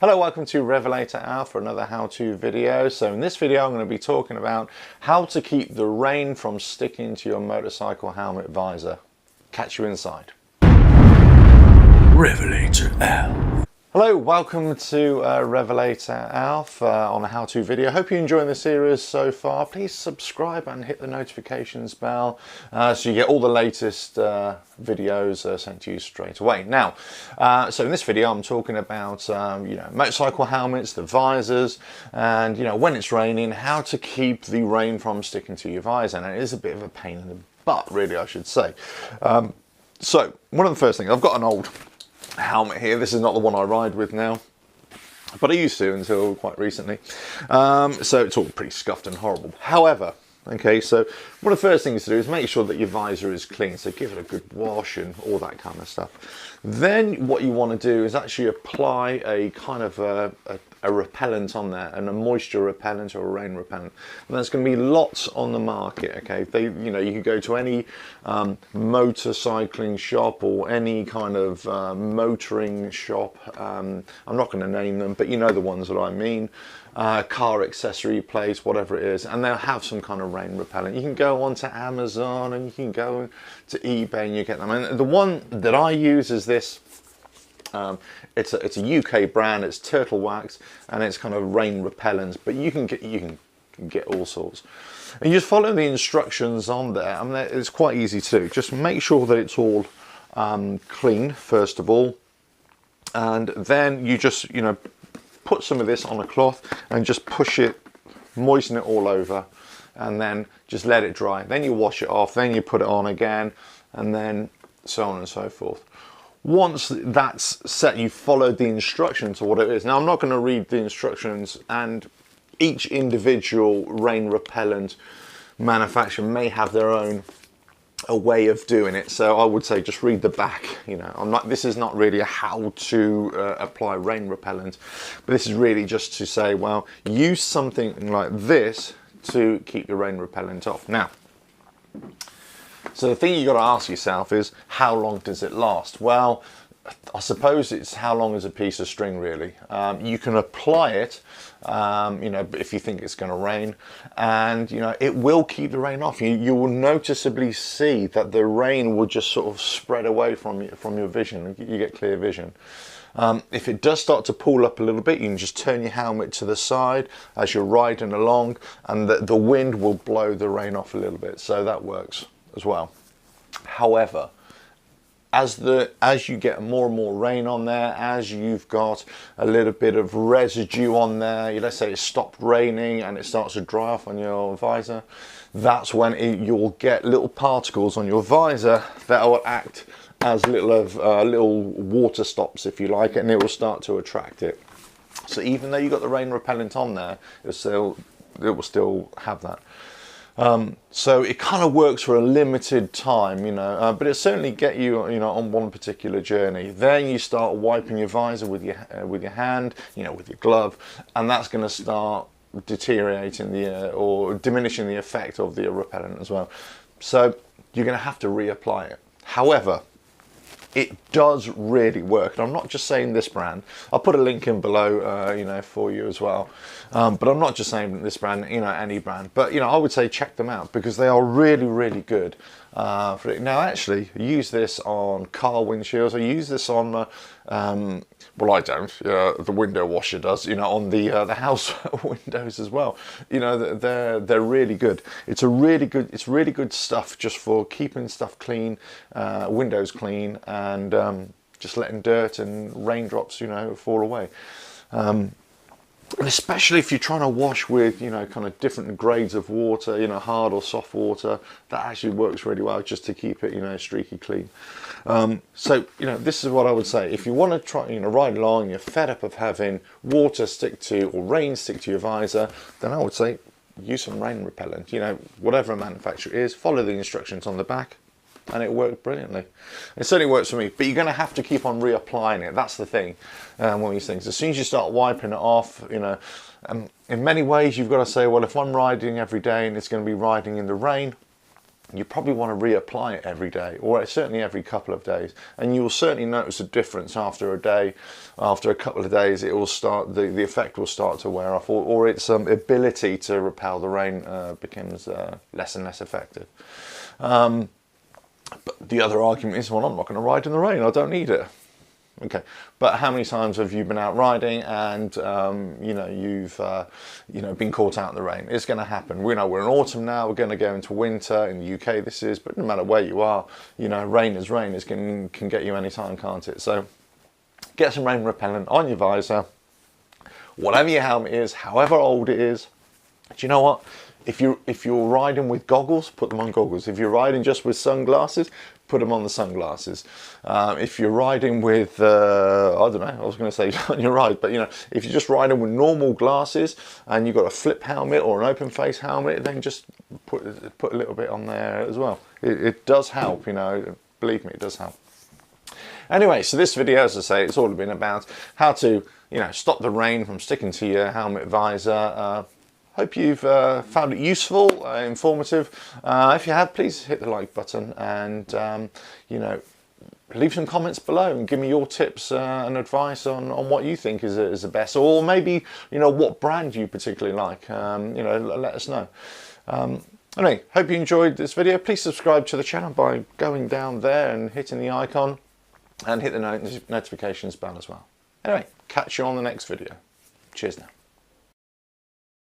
Hello, welcome to RevelatorAlf for another how-to video. So in this video I'm going to be talking about how to keep the rain from sticking to your motorcycle helmet visor. Catch you inside. RevelatorAlf. Hello, welcome to RevelatorAlf on a how-to video. Hope you're enjoying the series so far. Please subscribe and hit the notifications bell so you get all the latest videos sent to you straight away. Now, so in this video I'm talking about motorcycle helmets, the visors, and when it's raining, how to keep the rain from sticking to your visor. And it is a bit of a pain in the butt, really, I should say. So one of the first things, I've got an old helmet here. This is not the one I ride with now, but I used to until quite recently. So it's all pretty scuffed and horrible. However, okay, so one of the first things to do is make sure that your visor is clean. So give it a good wash and all that kind of stuff. Then what you want to do is actually apply a kind of a repellent on there, and a moisture repellent or a rain repellent. And there's going to be lots on the market. Okay, you can go to any motorcycling shop or any kind of motoring shop. I'm not going to name them, but you know the ones that I mean. Car accessory place, whatever it is, and they'll have some kind of rain repellent. You can go onto Amazon and you can go to eBay and you get them. And the one that I use is this. It's a UK brand. It's turtle wax, and it's kind of rain repellent. But you can get all sorts. And you just follow the instructions on there. I mean, it's quite easy to do. Just make sure that it's all clean first of all, and then you just put some of this on a cloth and just push it, moisten it all over, and then just let it dry. Then you wash it off. Then you put it on again, and then so on and so forth. Once that's set, you followed the instructions to what it is. Now, I'm not going to read the instructions, and each individual rain repellent manufacturer may have their own a way of doing it. So I would say just read the back. This is not really a how to apply rain repellent, but this is really just to say, well, use something like this to keep the rain repellent off. Now, so the thing you got to ask yourself is, how long does it last? Well, I suppose it's how long is a piece of string, really. You can apply it, if you think it's going to rain, and it will keep the rain off. You will noticeably see that the rain will just sort of spread away from your vision. You get clear vision. If it does start to pool up a little bit, you can just turn your helmet to the side as you're riding along, and the wind will blow the rain off a little bit. So that works as well. However, as you get more and more rain on there, as you've got a little bit of residue on there, let's say it stopped raining and it starts to dry off on your visor, that's when you'll get little particles on your visor that will act as little water stops, if you like, and it will start to attract it. So even though you've got the rain repellent on there, it will still have that. So it kind of works for a limited time, but it certainly get you, on one particular journey. Then you start wiping your visor with your hand, with your glove, and that's going to start deteriorating or diminishing the effect of the repellent as well. So you're going to have to reapply it. However, it does really work, and I'm not just saying this brand. I'll put a link in below, for you as well. But I'm not just saying this brand, any brand. But I would say check them out because they are really, really good. For it. Now, actually, I use this on car windshields. I use this on, well, I don't. The window washer does. On the house windows as well. They're really good. It's really good stuff just for keeping stuff clean, windows clean, and just letting dirt and raindrops, fall away. Especially if you're trying to wash with, kind of different grades of water, hard or soft water, that actually works really well just to keep it, streaky clean. So, this is what I would say. If you want to try, ride along, you're fed up of having water stick to or rain stick to your visor, then I would say use some rain repellent. Whatever a manufacturer is, follow the instructions on the back, and it worked brilliantly. It certainly works for me, but you're going to have to keep on reapplying it. That's the thing. One of these things. As soon as you start wiping it off, in many ways you've got to say, well, if I'm riding every day and it's going to be riding in the rain, you probably want to reapply it every day, or certainly every couple of days, and you will certainly notice a difference after a day. After a couple of days, it will start, the effect will start to wear off, or its ability to repel the rain becomes less and less effective. But the other argument is, well, I'm not going to ride in the rain, I don't need it. Okay, but how many times have you been out riding and you know, you've you know, been caught out in the rain? It's going to happen. We know we're in autumn now. We're going to go into winter in the UK. This is, but no matter where you are, you know, rain is rain. It can get you anytime, can't it? So get some rain repellent on your visor. Whatever your helmet is, however old it is. Do you know what? If you're riding with goggles, put them on goggles. If you're riding just with sunglasses, put them on the sunglasses. If you're riding with, I don't know, I was going to say on your ride, but you know, if you're just riding with normal glasses and you've got a flip helmet or an open face helmet, then just put a little bit on there as well. It does help, you know, believe me, it does help. Anyway, so this video, as I say, it's all been about how to, you know, stop the rain from sticking to your helmet visor. Hope you've found it useful, informative. If you have, please hit the like button and, you know, leave some comments below and give me your tips and advice on what you think is the best, or maybe, you know, what brand you particularly like. You know, let us know. Anyway, hope you enjoyed this video. Please subscribe to the channel by going down there and hitting the icon, and hit the notifications bell as well. Anyway, catch you on the next video. Cheers now.